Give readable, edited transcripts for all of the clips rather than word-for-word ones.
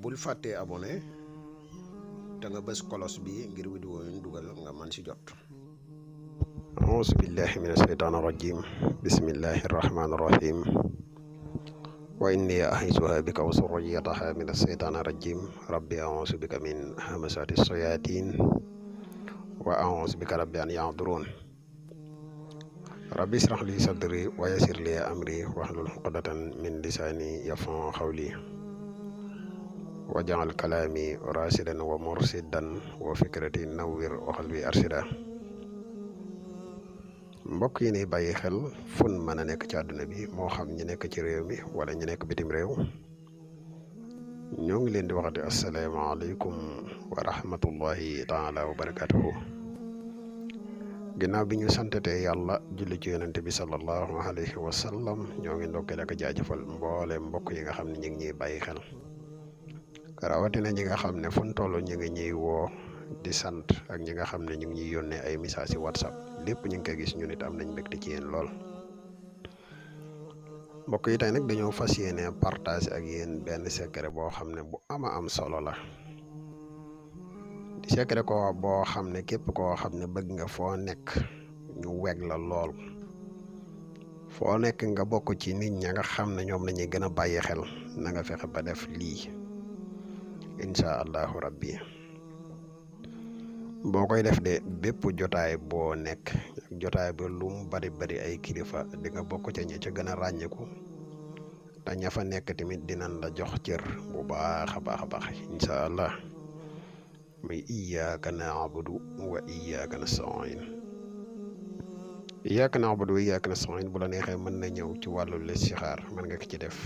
bul fàttee abonné te nga bës kolos bi ngir vidéo yi dugal nga man ci jot. auzu billahi mina shaytaani rajim bismillahi rahmaani rahim wa inni a'iizuha bika wa zurriyyataha mina shaytaani rajim rabbi a'uuzu bika min hamazaati shayatin wa a'uuzu bika rabbi an yahduruun rabbi ishrah li sadri wa yassir li amri wahlul uqdatan min lisaani yafqahu qawli waj'al kalaami raasidan wa mursidan wa fikrati nawwir wa qalbi arshida. mbokk yi ni bàyyi xel fun mën a nekk ci àdduna bi moo xam ñi nekk ci réew mi wala ñi nekk bitim réew ñoo ngi leen di waxati asalaamaaleykum wa rahmatullahi taala wa barakatuhu. ginnaaw bi ñu santatee yàlla julli ci yonente bi sallallahu alayhi wa sallam ñoo ngi ndokkeel ak jaajëfal mboole mbokk yi nga xam ne ñu ngi ñuy bàyyi xel rawatina ñi nga xam ne fu ñu toll ñu ngi ñuy woo di sant ak ñi nga xam ne ñu ngi ñuy yónnee ay message ci WhatsApp lépp ñu ngi koy gis ñu nit am nañ mbégte ci yéen lool. mbokk yi tey nag dañoo fas yéene partage ak yéen benn secret boo xam ne bu am solo la di secret ko boo xam ne képp koo xam ne bëgg nga foo nekk ñu weg la lool foo nekk nga bokk ci nit ña nga xam ne ñoom lañuy gën a bàyyi xel na nga fexe ba def lii incha allahu rabbi. boo koy def de bépp jotaay boo nekk jotaay ba lu mu bari ay kilifa di nga bokk ca ña ca gën a ràññeeku te ña fa nekk tamit dinañ la jox cër bu baax a baax incha allah muy iyyaka na'budu wa iyyaka nasta'in. iyyaka na'budu wa iyyaka nasta'in bu la neexee mën na ñëw ci wàllu listixaar mën nga ko ci def.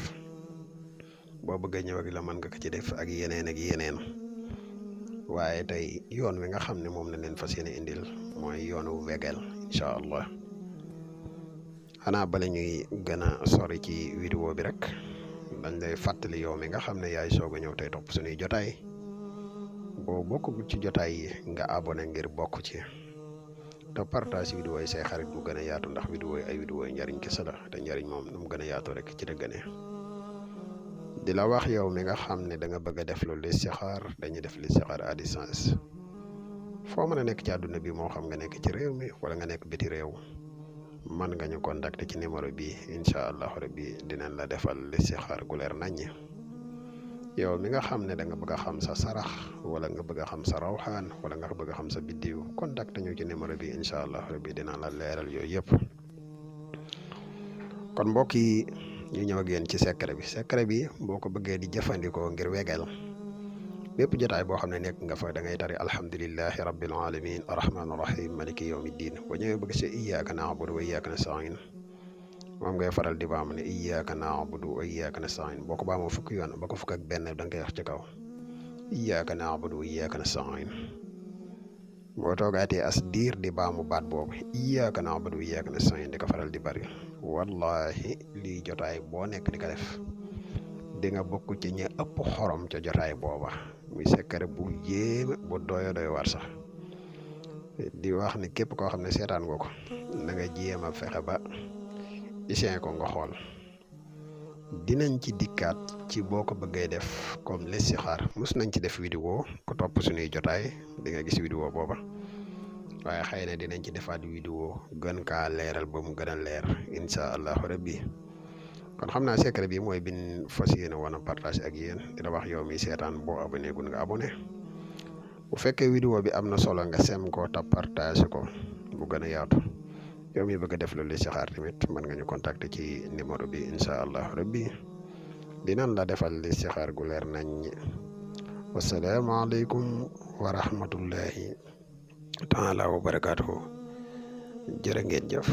boo bëgg a ñëw ak la mën nga ko ci def ak yeneen waaye tey yoon wi nga xam ne moom la leen fas yéene indil mooy yoonu wegel incha allah. xanaa bala ñuy gën a sori ci vidéo bi rek dañ lay fàttali yow mi nga xam ne yaay soog a ñëw tey topp suñuy jotaay boo bokk ci jotaay yi nga abonné ngir bokk ci te partage vidéo yi say xarit bu gën a yaatu ndax vidéo yi ay vidéo yi njariñ kese la te njariñ moom nu mu gën a yaatu rek ci la gënee. di la wax yow mi nga xam ne da nga bëgg a def lu listixaar dañuy def listixaar à distance foo mën a nekk ci àdduna bi moo xam nga nekk ci réew mi wala nga nekk biti réew mën nga ñu contacter ci numéro bi incha allahu rabbi dinañ la defal listixaar gu leer naññ. yow mi nga xam ne da nga bëgg a xam sa sarax wala nga bëgg a xam sa rawxaan wala nga bëgg a xam sa biddiw contacter ñu ci numéro bi incha allahu rabbi dinañ la leeral yooyu yëpp. kon mbokk yi ñu ñëw ak yéen ci secret bi boo ko bëggee di jëfandikoo ngir wegel bépp jotaay boo xam ne nekk nga fa da ngay tari alhamdulillahi rabbil alamin arrahman arrahim maliki yawmiddin boo ñëwee bëgg si iyyaka na'budu wa iyyaka nasta'in moom ngay faral di baamu ne iyyaka na'budu wa iyyaka nasta'in boo ko baamoo fukki yoon ba ko fukk ak benn da nga koy wax ci kaw iyyaka na'budu wa iyyaka nasta'in. boo toogaatee as diir di baamu baat boobu iyyaka na'budu wa iyyaka nasta'in di ko faral di bari wallahi lii jotaay boo nekk di ko def di nga bokk ci ñi ëpp xorom ca jotaay booba muy secret bu yéeme bu doy war sax di wax ni képp koo xam ne seetaan nga ko na nga jéem a fexe ba isin ko nga xool dinañ ci dikkaat ci boo ko bëggee def comme listixaar mus nañ ci def vidéo ko topp suñuy jotaay di nga gis vidéo booba waaye xëy na dinañ ci defaat vidéo gën kaa leeral ba mu gën a leer incha allahu rabbi. kon xam naa secret bi mooy bin fas yéene woon a partage ak yéen di la wax yow mi seetaan boo abonné gun nga abonné bu fekkee vidéo bi am na solo nga sem ko te partage ko bu gën a yaatu. yow mi bëgg a def loolu listixaar tamit mën nga ñu contacter ci numéro bi incha allahu rabbi dinañ la defal listixaar gu leer nañ. wasalaamaaleykum wa rahmatullahi taala wa barakaatuhu jërë ngeen jëf.